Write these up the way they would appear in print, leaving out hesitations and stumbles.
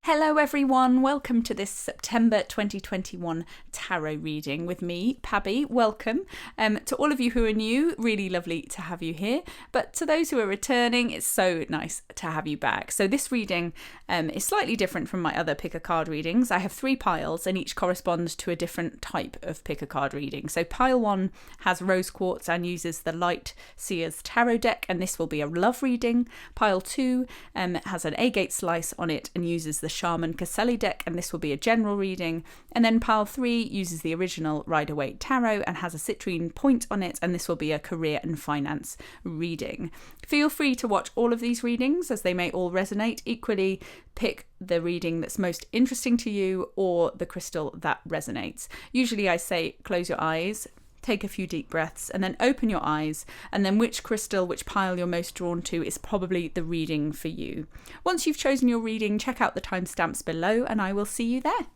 Hello everyone, welcome to this September 2021 tarot reading with me, Pabby. Welcome. To all of you who are new, really lovely to have you here. But to those who are returning, it's so nice to have you back. So this reading is slightly different from my other pick a card readings. I have 3 piles and each corresponds to a different type of pick a card reading. So pile 1 has rose quartz and uses the Light Seers Tarot Deck, and this will be a love reading. Pile 2 has an Agate slice on it and uses the Sharman-Caselli Deck, and this will be a general reading. And then pile 3 uses the original Rider Waite Tarot and has a Citrine point on it, and this will be a career and finance reading. Feel free to watch all of these readings as they may all resonate. Equally, pick the reading that's most interesting to you or the crystal that resonates. Usually I say close your eyes, take a few deep breaths, and then open your eyes, and then which crystal, which pile you're most drawn to is probably the reading for you. Once you've chosen your reading, check out the timestamps below and I will see you there.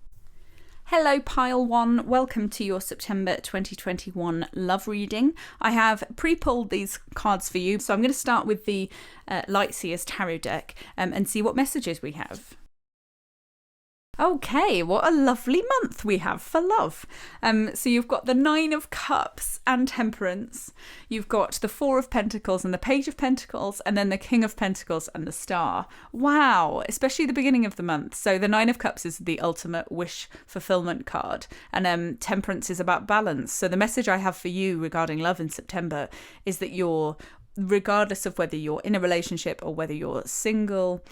Hello pile 1, welcome to your September 2021 love reading. I have pre-pulled these cards for you, so I'm going to start with the Light Seers Tarot Deck and see what messages we have. Okay, what a lovely month we have for love. So you've got the 9 of Cups and Temperance. You've got the 4 of Pentacles and the Page of Pentacles, and then the King of Pentacles and the Star. Wow, especially the beginning of the month. So the 9 of Cups is the ultimate wish fulfillment card, and Temperance is about balance. So the message I have for you regarding love in September is that regardless of whether you're in a relationship or whether you're single,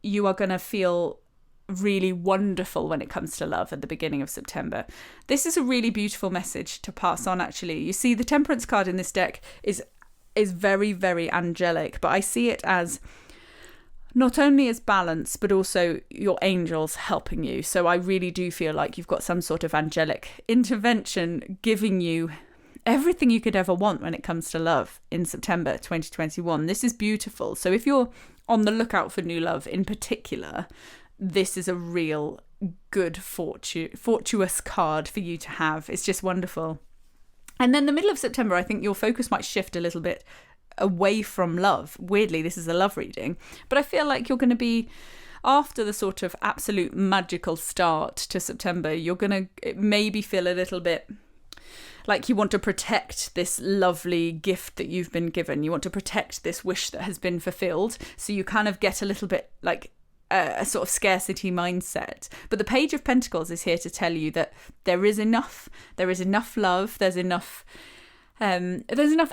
you are going to feel really wonderful when it comes to love at the beginning of September. This is a really beautiful message to pass on, actually. You see, the Temperance card in this deck is very, very angelic, but I see it as not only as balance, but also your angels helping you. So I really do feel like you've got some sort of angelic intervention giving you everything you could ever want when it comes to love in September 2021. This is beautiful. So if you're on the lookout for new love in particular, this is a real good fortuitous card for you to have. It's just wonderful. And then the middle of September, I think your focus might shift a little bit away from love. Weirdly, this is a love reading, but I feel like you're going to be, after the sort of absolute magical start to September, you're going to maybe feel a little bit like you want to protect this lovely gift that you've been given. You want to protect this wish that has been fulfilled. So you kind of get a little bit like a sort of scarcity mindset. But the Page of Pentacles is here to tell you that there is enough love, there's enough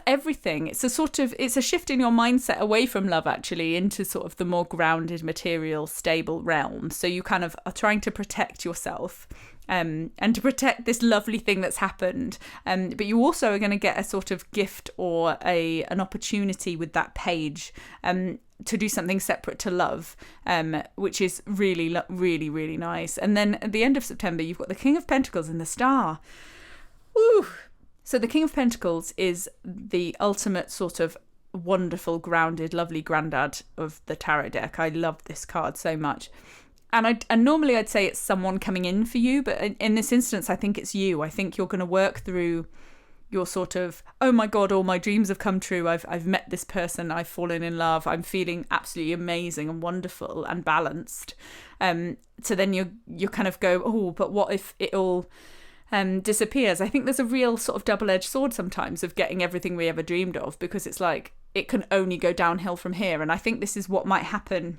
everything. It's a shift in your mindset away from love, actually, into sort of the more grounded, material, stable realm. So you kind of are trying to protect yourself and to protect this lovely thing that's happened. But you also are going to get a sort of gift or an opportunity with that page to do something separate to love, which is really, really, really nice. And then at the end of September, you've got the King of Pentacles and the Star. Woo! So the King of Pentacles is the ultimate sort of wonderful, grounded, lovely granddad of the tarot deck. I love this card so much. And normally I'd say it's someone coming in for you, but in this instance, I think it's you. I think you're going to work through your sort of, oh my God, all my dreams have come true. I've met this person. I've fallen in love. I'm feeling absolutely amazing and wonderful and balanced. So then you kind of go, oh, but what if it all disappears? I think there's a real sort of double-edged sword sometimes of getting everything we ever dreamed of, because it's like it can only go downhill from here. And I think this is what might happen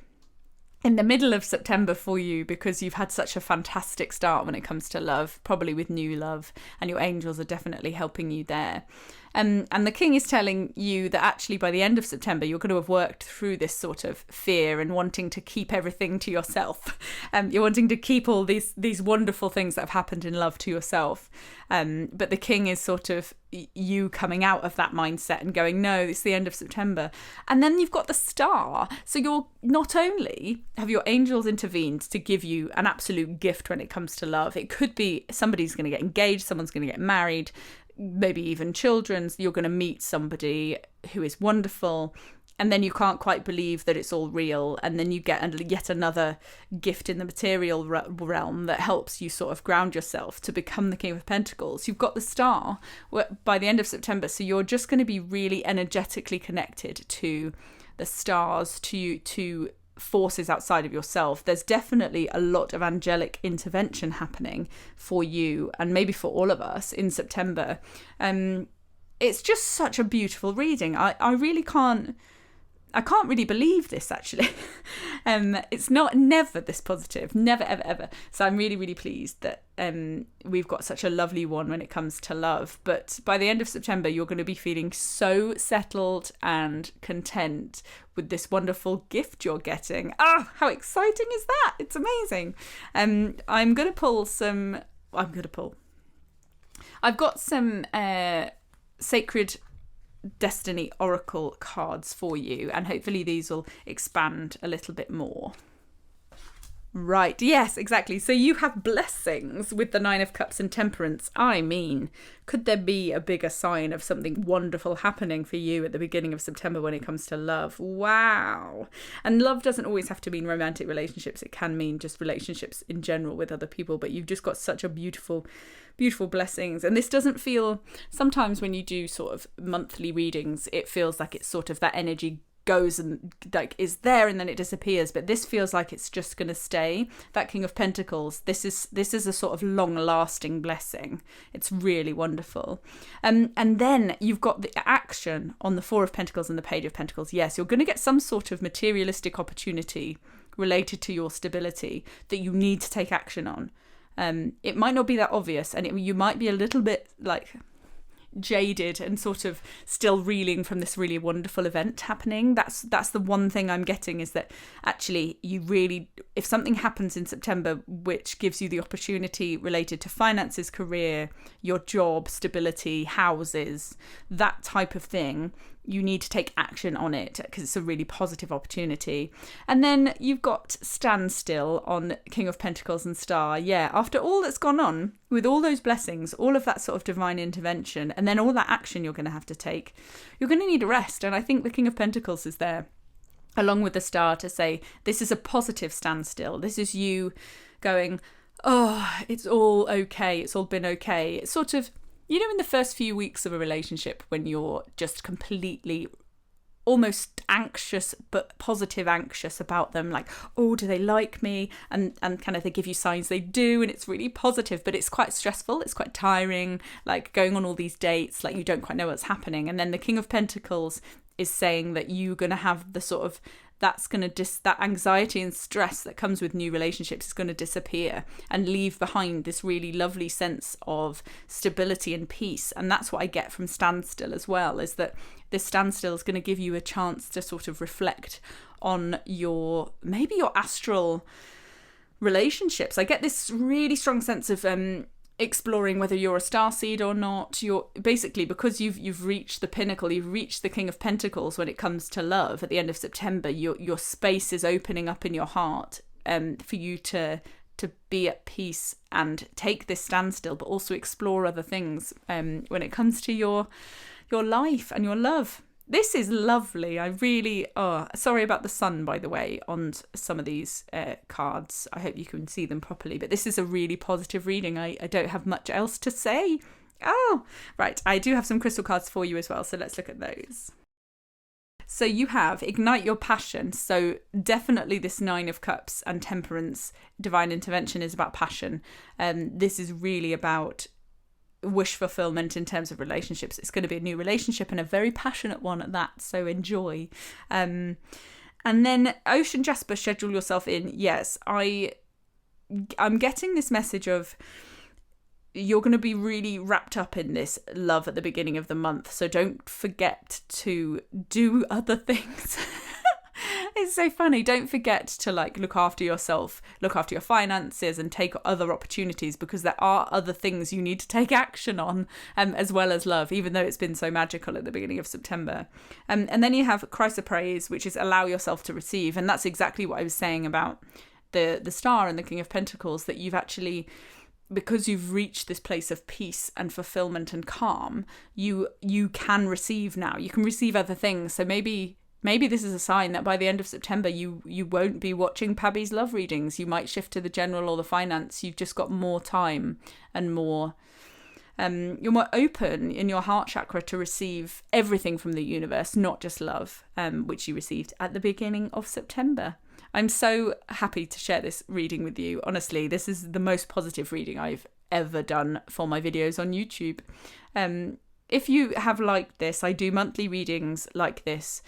in the middle of September for you, because you've had such a fantastic start when it comes to love, probably with new love, and your angels are definitely helping you there. And the King is telling you that actually by the end of September, you're going to have worked through this sort of fear and wanting to keep everything to yourself. You're wanting to keep all these wonderful things that have happened in love to yourself. But the King is sort of you coming out of that mindset and going, no, it's the end of September. And then you've got the Star. So you're not only have your angels intervened to give you an absolute gift when it comes to love. It could be somebody's going to get engaged, someone's going to get married, maybe even children. You're going to meet somebody who is wonderful, and then you can't quite believe that it's all real, and then you get yet another gift in the material realm that helps you sort of ground yourself to become the King of Pentacles. You've got the Star by the end of September, so you're just going to be really energetically connected to the stars, to forces outside of yourself. There's definitely a lot of angelic intervention happening for you, and maybe for all of us in September. It's just such a beautiful reading. I really can't really believe this, actually. It's never this positive, never, ever, ever. So I'm really, really pleased that we've got such a lovely one when it comes to love. But by the end of September, you're going to be feeling so settled and content with this wonderful gift you're getting. Ah, how exciting is that? It's amazing. I've got some sacred Destiny Oracle cards for you, and hopefully these will expand a little bit more. Right, yes, exactly. So you have blessings with the 9 of Cups and Temperance. I mean, could there be a bigger sign of something wonderful happening for you at the beginning of September when it comes to love? Wow. And love doesn't always have to mean romantic relationships. It can mean just relationships in general with other people, but you've just got such a beautiful blessings. And this doesn't feel, sometimes when you do sort of monthly readings, it feels like it's sort of that energy goes and like is there and then it disappears, but this feels like it's just going to stay. That King of Pentacles, this is a sort of long lasting blessing. It's really wonderful. And then you've got the action on the 4 of Pentacles and the Page of Pentacles. Yes, you're going to get some sort of materialistic opportunity related to your stability that you need to take action on. It might not be that obvious, and you might be a little bit like jaded and sort of still reeling from this really wonderful event happening. That's the one thing I'm getting, is that actually you really, if something happens in September which gives you the opportunity related to finances, career, your job, stability, houses, that type of thing, you need to take action on it because it's a really positive opportunity. And then you've got Standstill on King of Pentacles and Star. Yeah, after all that's gone on, with all those blessings, all of that sort of divine intervention, and then all that action you're going to have to take, you're going to need a rest. And I think the King of Pentacles is there, along with the Star, to say this is a positive standstill. This is you going, oh, it's all okay. It's all been okay. It's sort of, you know, in the first few weeks of a relationship when you're just completely almost anxious, but positive anxious about them, like, oh, do they like me? And kind of they give you signs they do, and it's really positive, but it's quite stressful, it's quite tiring, like going on all these dates, like you don't quite know what's happening. And then the King of Pentacles is saying that you're going to have the sort of, that anxiety and stress that comes with new relationships is going to disappear and leave behind this really lovely sense of stability and peace. And that's what I get from Standstill as well, is that this standstill is going to give you a chance to sort of reflect on maybe your astral relationships. I get this really strong sense of exploring whether you're a starseed or not. You're basically, because you've reached the pinnacle, you've reached the King of Pentacles when it comes to love at the end of September. Your space is opening up in your heart for you to be at peace and take this standstill, but also explore other things when it comes to your life and your love. This is lovely. I really, sorry about the sun, by the way, on some of these cards. I hope you can see them properly, but this is a really positive reading. I don't have much else to say. Oh, right. I do have some crystal cards for you as well, so let's look at those. So you have Ignite Your Passion. So definitely this 9 of Cups and Temperance, divine intervention, is about passion. This is really about wish fulfillment in terms of relationships. It's going to be a new relationship, and a very passionate one at that, so enjoy. And then Ocean Jasper, schedule yourself in. Yes, I'm getting this message of you're going to be really wrapped up in this love at the beginning of the month, so don't forget to do other things. It's so funny. Don't forget to look after yourself, look after your finances, and take other opportunities, because there are other things you need to take action on, as well as love, even though it's been so magical at the beginning of September. And then you have Chrysoprase, which is allow yourself to receive. And that's exactly what I was saying about the Star and the King of Pentacles, that you've actually, because you've reached this place of peace and fulfillment and calm, you can receive now. You can receive other things. So maybe this is a sign that by the end of September, you won't be watching Pabby's love readings. You might shift to the general or the finance. You've just got more time and more. You're more open in your heart chakra to receive everything from the universe, not just love, which you received at the beginning of September. I'm so happy to share this reading with you. Honestly, this is the most positive reading I've ever done for my videos on YouTube. If you have liked this, I do monthly readings like this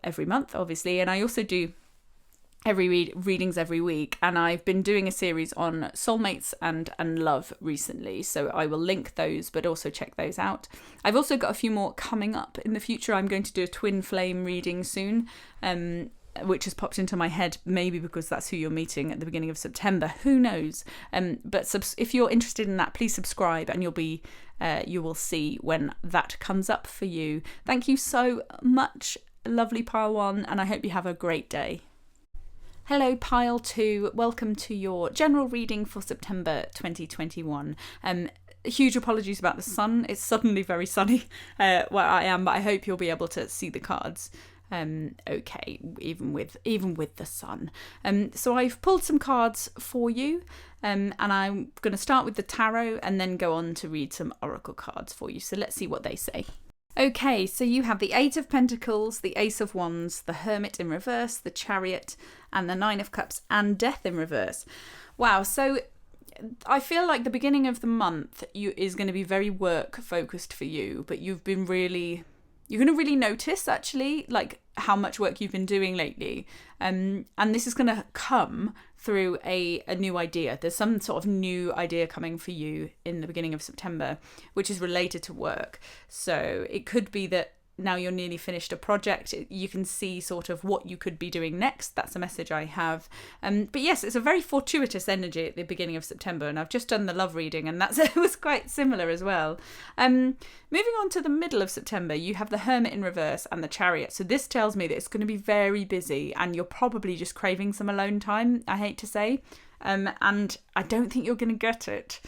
every month, obviously, and I also do readings every week, and I've been doing a series on soulmates and love recently, so I will link those, but also check those out. I've also got a few more coming up in the future. I'm going to do a twin flame reading soon, which has popped into my head, maybe because that's who you're meeting at the beginning of September, who knows. But if you're interested in that, please subscribe, and you will see when that comes up for you. Thank you so much, lovely Pile 1, and I hope you have a great day. Hello Pile 2, welcome to your general reading for September 2021. Huge apologies about the sun. It's suddenly very sunny where I am, but I hope you'll be able to see the cards okay, even with the sun. So I've pulled some cards for you, and I'm going to start with the tarot and then go on to read some oracle cards for you. So let's see what they say. Okay, so you have the Eight of Pentacles, the Ace of Wands, the Hermit in reverse, the Chariot, and the Nine of Cups, and Death in reverse. Wow, so I feel like the beginning of the month is going to be very work focused for you, but you're going to really notice actually like how much work you've been doing lately, and this is going to come through a new idea. There's some sort of new idea coming for you in the beginning of September, which is related to work. So it could be that now you're nearly finished a project, you can see sort of what you could be doing next. That's a message I have. But yes, it's a very fortuitous energy at the beginning of September, and I've just done the love reading, and it was quite similar as well. Moving on to the middle of September, you have the Hermit in reverse and the Chariot. So this tells me that it's going to be very busy, and you're probably just craving some alone time, I hate to say. And I don't think you're going to get it.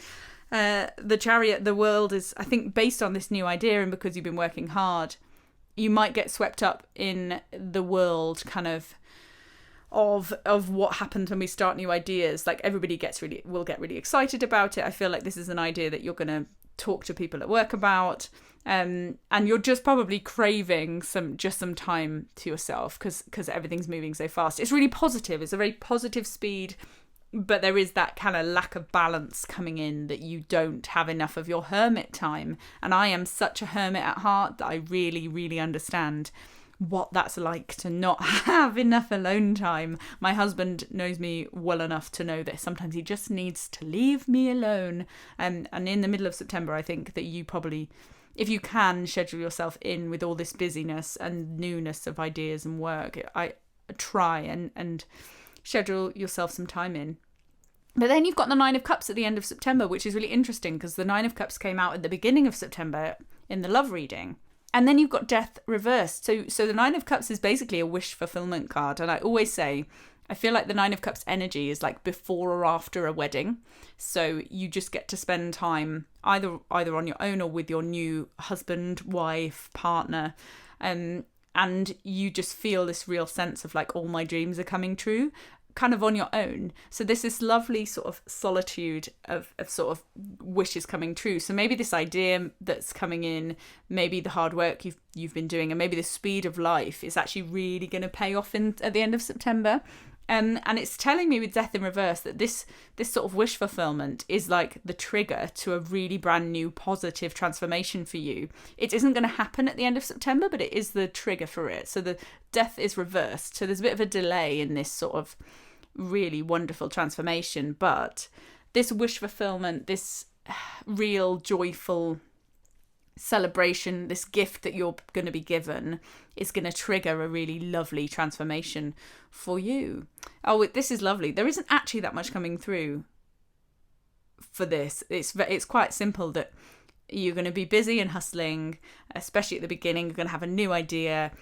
The Chariot, the world is, I think, based on this new idea, and because you've been working hard, you might get swept up in the world kind of what happens when we start new ideas. Like everybody will get really excited about it. I feel like this is an idea that you're going to talk to people at work about, and you're just probably craving some time to yourself because everything's moving so fast. It's really positive. It's a very positive speed. But there is that kind of lack of balance coming in, that you don't have enough of your hermit time. And I am such a hermit at heart that I really, really understand what that's like to not have enough alone time. My husband knows me well enough to know that sometimes he just needs to leave me alone. And in the middle of September, I think that you probably, if you can, schedule yourself in with all this busyness and newness of ideas and work. I try and schedule yourself some time in. But then you've got the Nine of Cups at the end of September, which is really interesting because the Nine of Cups came out at the beginning of September in the love reading. And then you've got Death reversed. So the Nine of Cups is basically a wish fulfillment card. And I always say, I feel like the Nine of Cups energy is like before or after a wedding. So you just get to spend time either on your own or with your new husband, wife, partner. And you just feel this real sense of like all my dreams are coming true, kind of on your own. So there's this lovely sort of solitude of sort of wishes coming true. So maybe this idea that's coming in, maybe the hard work you've been doing, and maybe the speed of life is actually really going to pay off at the end of September. And it's telling me with Death in reverse that this sort of wish fulfillment is like the trigger to a really brand new positive transformation for you. It isn't going to happen at the end of September, but it is the trigger for it. So the Death is reversed. So there's a bit of a delay in this sort of really wonderful transformation. But this wish fulfillment, this real joyful celebration, this gift that you're going to be given is going to trigger a really lovely transformation for you. Oh, this is lovely. There isn't actually that much coming through for this. It's quite simple that you're going to be busy and hustling, especially at the beginning. You're going to have a new idea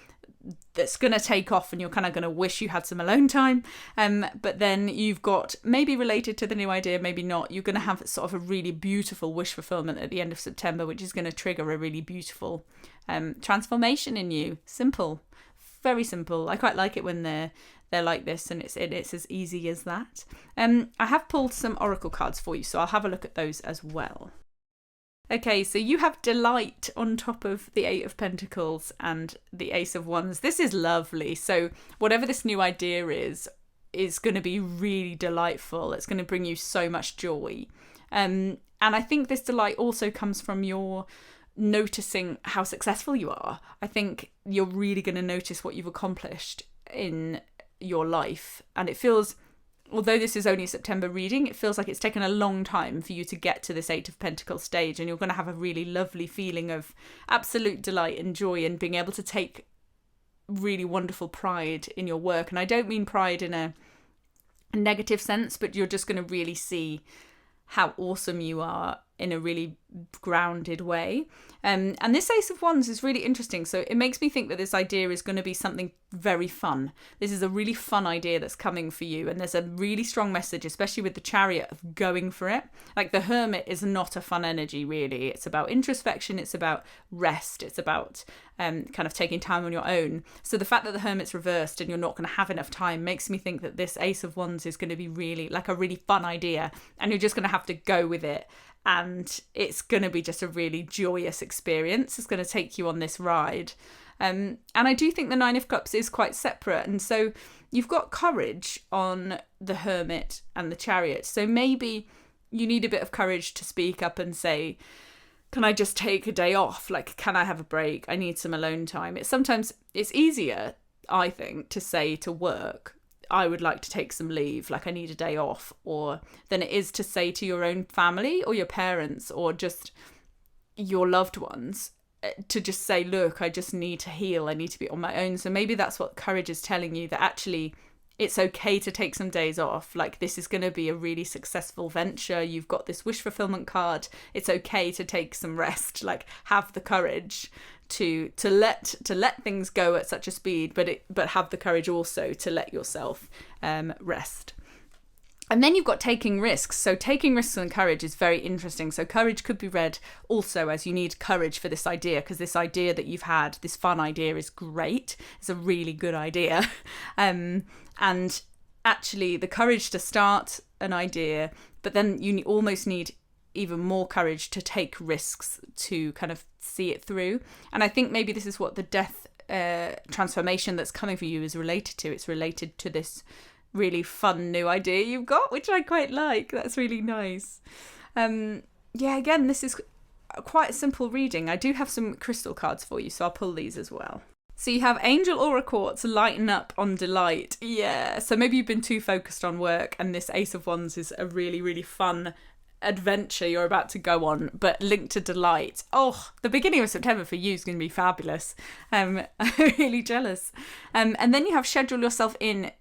that's going to take off and you're kind of going to wish you had some alone time. But then you've got, maybe related to the new idea, maybe not, you're going to have sort of a really beautiful wish fulfillment at the end of September, which is going to trigger a really beautiful transformation in you. Simple, very simple. I quite like it when they're like this, and it's as easy as that. I have pulled some oracle cards for you, so I'll have a look at those as well. Okay, so you have Delight on top of the Eight of Pentacles and the Ace of Wands. This is lovely. So whatever this new idea is, is going to be really delightful. It's going to bring you so much joy. And I think this delight also comes from your noticing how successful you are. I think you're really going to notice what you've accomplished in your life. And it feels, although this is only a September reading, it feels like it's taken a long time for you to get to this Eight of Pentacles stage, and you're going to have a really lovely feeling of absolute delight and joy and being able to take really wonderful pride in your work. And I don't mean pride in a negative sense, but you're just going to really see how awesome you are in a really grounded way. And this Ace of Wands is really interesting. So it makes me think that this idea is going to be something very fun. This is a really fun idea that's coming for you. And there's a really strong message, especially with the Chariot, of going for it. Like the Hermit is not a fun energy, really. It's about introspection. It's about rest. It's about kind of taking time on your own. So the fact that the Hermit's reversed and you're not going to have enough time makes me think that this Ace of Wands is going to be really like a really fun idea. And you're just going to have to go with it. And it's going to be just a really joyous experience. It's going to take you on this ride. And I do think the Nine of Cups is quite separate. And so you've got courage on the Hermit and the Chariot. So maybe you need a bit of courage to speak up and say, can I just take a day off? Like, can I have a break? I need some alone time. It's easier, I think, to say to work, I would like to take some leave, like I need a day off, or than it is to say to your own family or your parents or just your loved ones, to just say, look, I just need to heal. I need to be on my own. So maybe that's what courage is telling you, that actually it's okay to take some days off. Like, this is going to be a really successful venture. You've got this wish fulfillment card. It's okay to take some rest. Like, have the courage to let things go at such a speed, but have the courage also to let yourself rest. And then you've got taking risks. So taking risks and courage is very interesting. So courage could be read also as you need courage for this idea, because this idea that you've had, this fun idea, is great. It's a really good idea. And actually the courage to start an idea, but then you almost need even more courage to take risks to kind of see it through. And I think maybe this is what the death transformation that's coming for you is related to. It's related to this really fun new idea you've got, which I quite like. That's really nice. Again, this is quite a simple reading. I do have some crystal cards for you, so I'll pull these as well. So you have Angel Aura Quartz, lighten up on delight. Yeah, so maybe you've been too focused on work, and this Ace of Wands is a really, really fun adventure you're about to go on, but linked to delight. Oh, the beginning of September for you is going to be fabulous. I'm really jealous. And then you have schedule yourself in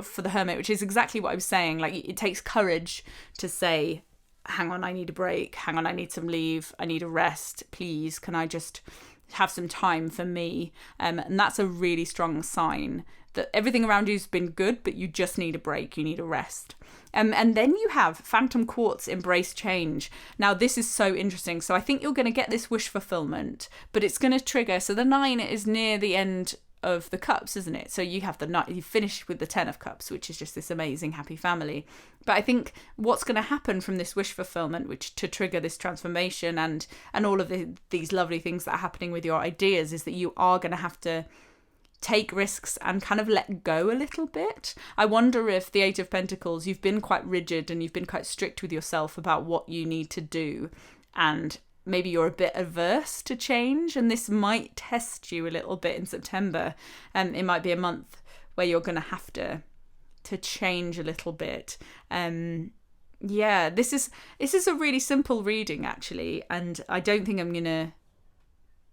for the Hermit, which is exactly what I was saying. Like, it takes courage to say, hang on, I need a break. Hang on, I need some leave. I need a rest. Please, can I just have some time for me? And that's a really strong sign that everything around you's been good, but you just need a break. You need a rest. And then you have Phantom Quartz, embrace change. Now, this is so interesting. So I think you're going to get this wish fulfillment, but it's going to trigger. So the 9 is near the end of the cups, isn't it? So you have the 9, you finish with the 10 of cups, which is just this amazing happy family. But I think what's going to happen from this wish fulfillment, which to trigger this transformation and all of these lovely things that are happening with your ideas, is that you are going to have to take risks and kind of let go a little bit. I wonder if the Eight of Pentacles, you've been quite rigid and you've been quite strict with yourself about what you need to do, and maybe you're a bit averse to change, and this might test you a little bit in September. It might be a month where you're going to have to change a little bit. This is a really simple reading, actually, and I don't think I'm going to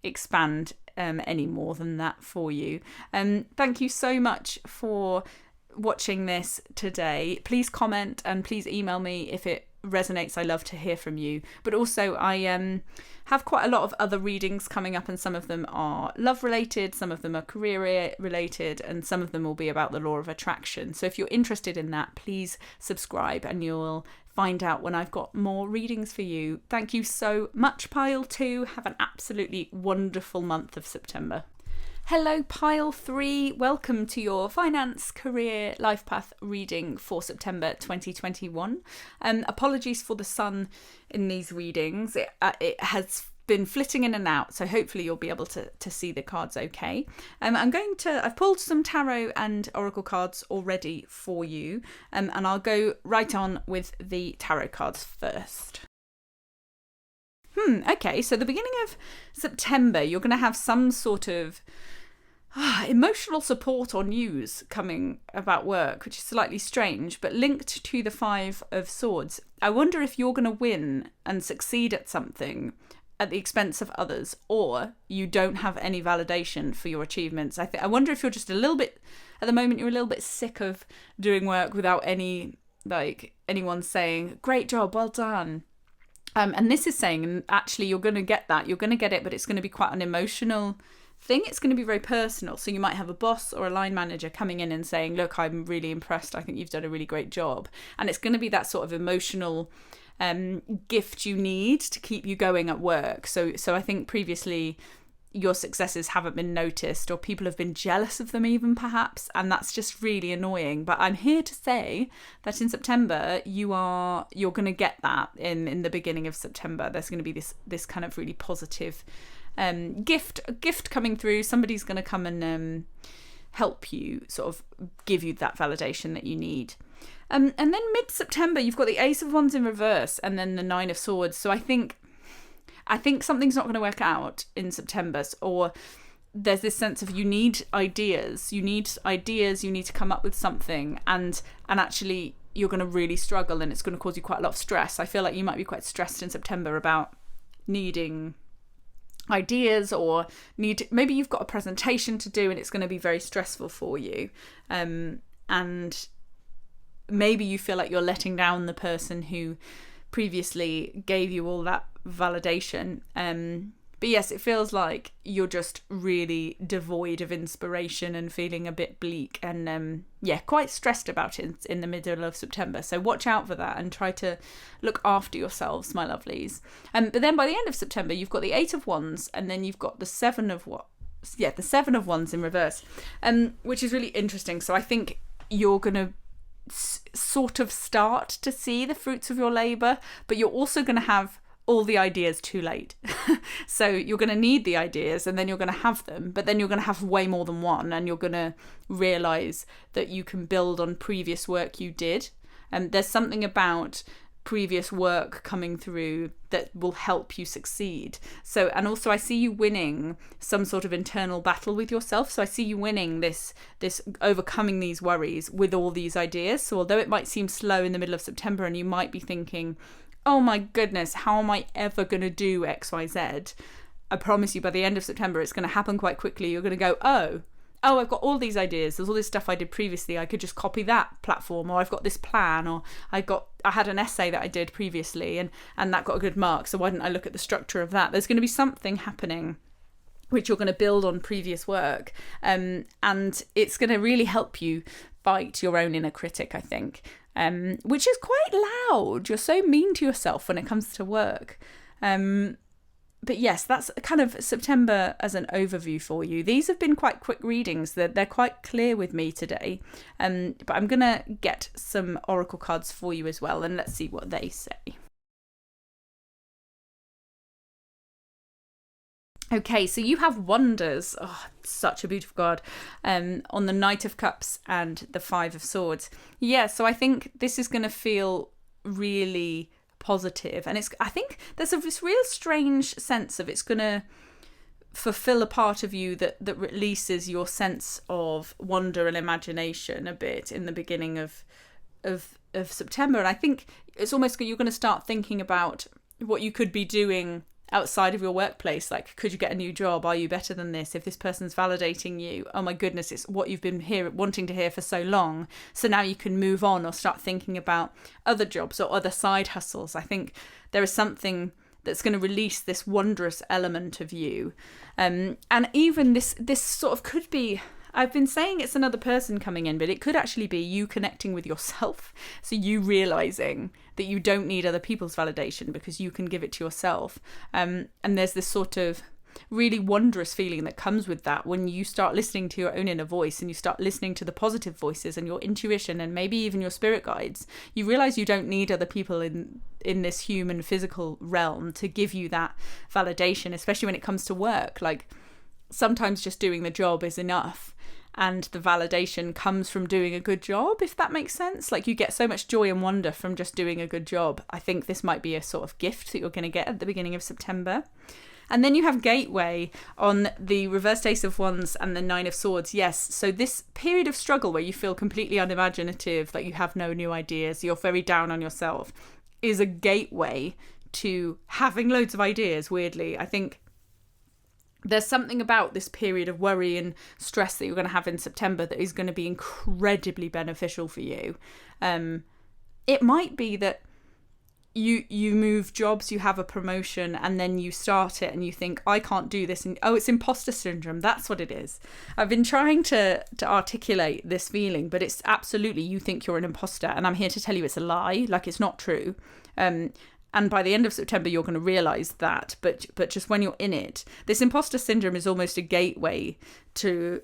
expand any more than that for you. Thank you so much for watching this today. Please comment and please email me if it resonates. I love to hear from you. But also I have quite a lot of other readings coming up, and some of them are love related, some of them are career related, and some of them will be about the law of attraction. So if you're interested in that, please subscribe and you'll find out when I've got more readings for you. Thank you so much, Pile 2. Have an absolutely wonderful month of September. Hello, Pile 3. Welcome to your finance, career, life path reading for September 2021. Apologies for the sun in these readings. It has been flitting in and out, so hopefully you'll be able to see the cards okay. I've pulled some tarot and oracle cards already for you, and I'll go right on with the tarot cards first. Okay, so the beginning of September, you're going to have some sort of emotional support or news coming about work, which is slightly strange, but linked to the Five of Swords. I wonder if you're going to win and succeed at something at the expense of others, or you don't have any validation for your achievements. I wonder if you're just a little bit, at the moment, you're a little bit sick of doing work without anyone saying, great job, well done. And this is saying, actually, you're going to get that. You're going to get it, but it's going to be quite an emotional thing. It's going to be very personal. So you might have a boss or a line manager coming in and saying, look, I'm really impressed. I think you've done a really great job. And it's going to be that sort of emotional gift you need to keep you going at work. So I think previously your successes haven't been noticed, or people have been jealous of them even, perhaps, and that's just really annoying. But I'm here to say that in September you're going to get that in the beginning of September. There's going to be this kind of really positive gift coming through. Somebody's going to come and help you, sort of give you that validation that you need. And then mid-September you've got the Ace of Wands in reverse and then the Nine of Swords. So I think something's not going to work out in September, or there's this sense of you need ideas, you need to come up with something, and actually you're going to really struggle, and it's going to cause you quite a lot of stress. I feel like you might be quite stressed in September about needing ideas, or maybe you've got a presentation to do and it's going to be very stressful for you, and maybe you feel like you're letting down the person who previously gave you all that validation. But yes, it feels like you're just really devoid of inspiration and feeling a bit bleak, and quite stressed about it in the middle of September. So watch out for that and try to look after yourselves, my lovelies. But then by the end of September, you've got the Eight of Wands, and then you've got the Seven of Wands in reverse, which is really interesting. So I think you're going to sort of start to see the fruits of your labour, but you're also going to have all the ideas too late. So you're going to need the ideas, and then you're going to have them, but then you're going to have way more than one, and you're going to realise that you can build on previous work you did. And there's something about previous work coming through that will help you succeed. So, and also I see you winning some sort of internal battle with yourself. So I see you winning this overcoming these worries with all these ideas. So although it might seem slow in the middle of September and you might be thinking, oh my goodness, how am I ever going to do XYZ? I promise you by the end of September it's going to happen quite quickly. You're going to go, oh, I've got all these ideas. There's all this stuff I did previously. I could just copy that platform, or I've got this plan, or I had an essay that I did previously and that got a good mark. So why didn't I look at the structure of that? There's going to be something happening which you're going to build on previous work. And it's going to really help you fight your own inner critic, I think, which is quite loud. You're so mean to yourself when it comes to work. But yes, that's kind of September as an overview for you. These have been quite quick readings. They're quite clear with me today. But I'm going to get some oracle cards for you as well, and let's see what they say. Okay, so you have Wonders. Oh, such a beautiful card. On the Knight of Cups and the Five of Swords. Yeah, so I think this is going to feel really positive, and I think there's this real strange sense of it's going to fulfill a part of you that releases your sense of wonder and imagination a bit in the beginning of September. And I think it's almost you're going to start thinking about what you could be doing outside of your workplace. Like, could you get a new job? Are you better than this? If this person's validating you, oh my goodness, it's what you've been wanting to hear for so long. So now you can move on or start thinking about other jobs or other side hustles. I think there is something that's going to release this wondrous element of you. And even this sort of could be, I've been saying it's another person coming in, but it could actually be you connecting with yourself. So you realising that you don't need other people's validation because you can give it to yourself. And there's this sort of really wondrous feeling that comes with that when you start listening to your own inner voice and you start listening to the positive voices and your intuition and maybe even your spirit guides. You realize you don't need other people in this human physical realm to give you that validation, especially when it comes to work. Like, sometimes just doing the job is enough, and the validation comes from doing a good job, if that makes sense. Like, you get so much joy and wonder from just doing a good job. I think this might be a sort of gift that you're going to get at the beginning of September. And then you have Gateway on the reversed Ace of Wands and the Nine of Swords. Yes, so this period of struggle where you feel completely unimaginative, like you have no new ideas, you're very down on yourself, is a gateway to having loads of ideas, weirdly. I think there's something about this period of worry and stress that you're going to have in September that is going to be incredibly beneficial for you. It might be that you move jobs, you have a promotion, and then you start it and you think, I can't do this. And it's imposter syndrome. That's what it is. I've been trying to articulate this feeling, but it's absolutely, you think you're an imposter. And I'm here to tell you it's a lie. Like, it's not true. And by the end of September, you're going to realise that. But just when you're in it, this imposter syndrome is almost a gateway to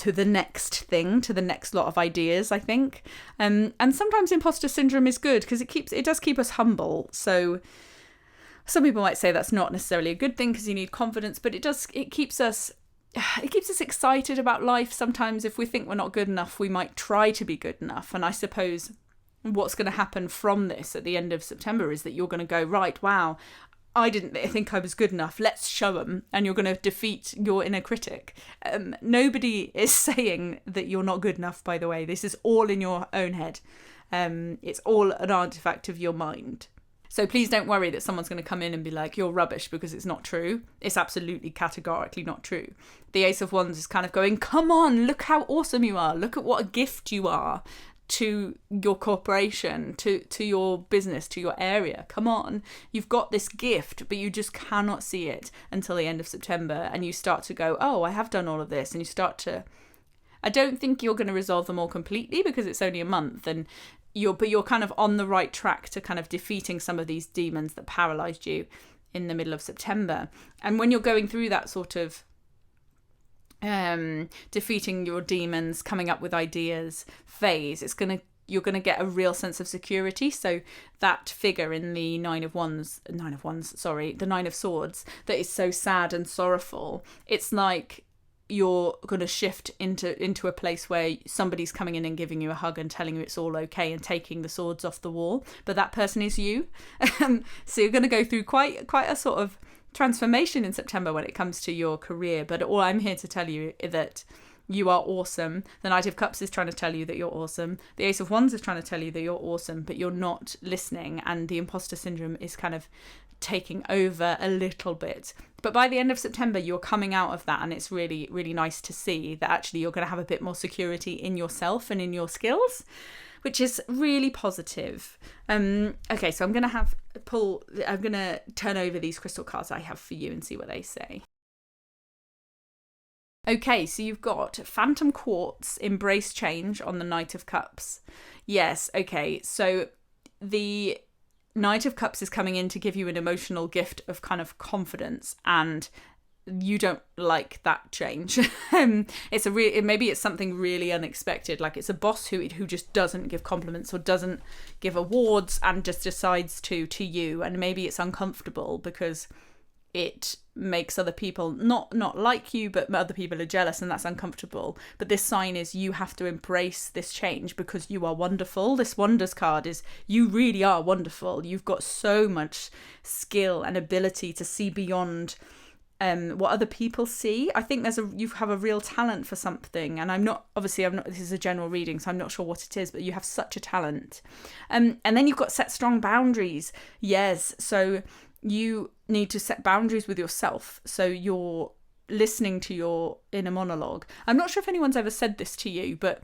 the next thing, to the next lot of ideas, I think. And sometimes imposter syndrome is good because it does keep us humble. So some people might say that's not necessarily a good thing because you need confidence, but it keeps us excited about life. Sometimes if we think we're not good enough, we might try to be good enough. And I suppose what's going to happen from this at the end of September is that you're going to go, right, wow, I didn't think I was good enough. Let's show them. And you're going to defeat your inner critic. Nobody is saying that you're not good enough, by the way. This is all in your own head. It's all an artifact of your mind. So please don't worry that someone's going to come in and be like, you're rubbish, because it's not true. It's absolutely categorically not true. The Ace of Wands is kind of going, come on, look how awesome you are. Look at what a gift you are to your corporation, to your business, to your area. Come on, you've got this gift, but you just cannot see it until the end of September, and you start to go, oh, I have done all of this, and you start to, I don't think you're going to resolve them all completely because it's only a month, and you're kind of on the right track to kind of defeating some of these demons that paralyzed you in the middle of September. And when you're going through that sort of defeating your demons, coming up with ideas phase, you're gonna get a real sense of security. So that figure in the Nine of Swords that is so sad and sorrowful, it's like you're gonna shift into a place where somebody's coming in and giving you a hug and telling you it's all okay and taking the swords off the wall, but that person is you. So you're gonna go through quite a sort of transformation in September when it comes to your career. But all I'm here to tell you is that you are awesome. The Knight of Cups is trying to tell you that you're awesome. The Ace of Wands is trying to tell you that you're awesome, but you're not listening, and the imposter syndrome is kind of taking over a little bit. But by the end of September, you're coming out of that, and it's really, really nice to see that actually you're going to have a bit more security in yourself and in your skills, which is really positive. Okay, so I'm going to turn over these crystal cards I have for you and see what they say. Okay, so you've got Phantom Quartz, Embrace Change on the Knight of Cups. Yes, okay, so the Knight of Cups is coming in to give you an emotional gift of kind of confidence, and you don't like that change. Maybe it's something really unexpected, like it's a boss who just doesn't give compliments or doesn't give awards and just decides to you, and maybe it's uncomfortable because it makes other people not like you, but other people are jealous, and that's uncomfortable. But this sign is you have to embrace this change because you are wonderful. This Wonders card is you really are wonderful. You've got so much skill and ability to see beyond what other people see. I think you have a real talent for something, and I'm not, this is a general reading, so I'm not sure what it is, but you have such a talent. And then you've got set strong boundaries. Yes, so you need to set boundaries with yourself. So you're listening to your inner monologue. I'm not sure if anyone's ever said this to you, but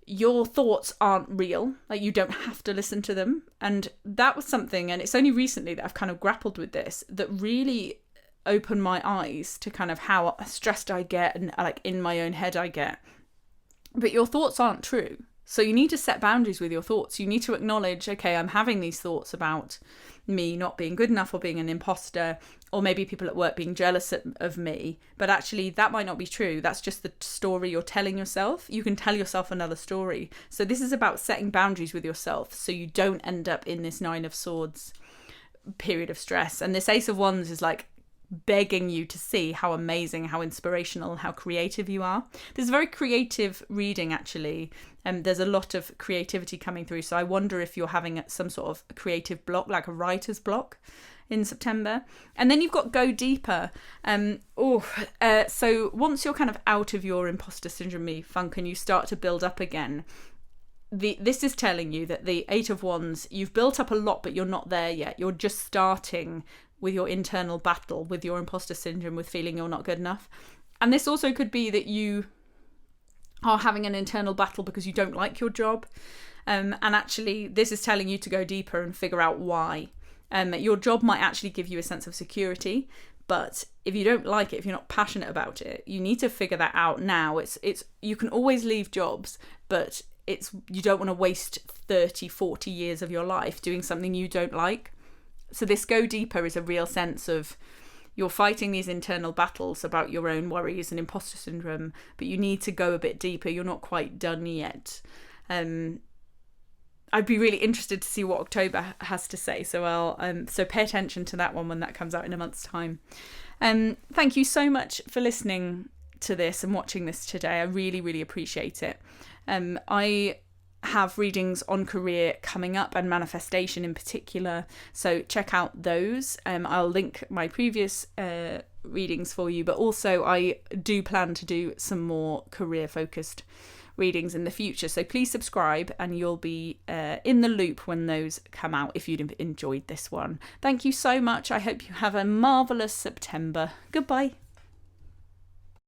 your thoughts aren't real. Like, you don't have to listen to them. And that was something, and it's only recently that I've kind of grappled with this, that really opened my eyes to kind of how stressed I get and like in my own head I get. But your thoughts aren't true. So you need to set boundaries with your thoughts. You need to acknowledge, okay, I'm having these thoughts about me not being good enough or being an imposter, or maybe people at work being jealous of me. But actually, that might not be true. That's just the story you're telling yourself. You can tell yourself another story. So this is about setting boundaries with yourself so you don't end up in this 9 of Swords period of stress. And this Ace of Wands is like begging you to see how amazing, how inspirational, how creative you are. This is a very creative reading, actually. There's a lot of creativity coming through. So I wonder if you're having some sort of creative block, like a writer's block in September. And then you've got Go Deeper. So once you're kind of out of your imposter syndrome funk and you start to build up again, this is telling you that the 8 of Wands, you've built up a lot, but you're not there yet. You're just starting with your internal battle with your imposter syndrome, with feeling you're not good enough. And this also could be that you are having an internal battle because you don't like your job. And actually, this is telling you to go deeper and figure out why. Your job might actually give you a sense of security, but if you don't like it, if you're not passionate about it, you need to figure that out now. It's you can always leave jobs, but you don't want to waste 30, 40 years of your life doing something you don't like. So this Go Deeper is a real sense of you're fighting these internal battles about your own worries and imposter syndrome, but you need to go a bit deeper. You're not quite done yet. I'd be really interested to see what October has to say. So so pay attention to that one when that comes out in a month's time. Thank you so much for listening to this and watching this today. I really, really appreciate it. I have readings on career coming up and manifestation in particular, so check out those. I'll link my previous readings for you, but also I do plan to do some more career focused readings in the future, so please subscribe and you'll be in the loop when those come out if you'd enjoyed this one. Thank you so much. I hope you have a marvellous September. Goodbye.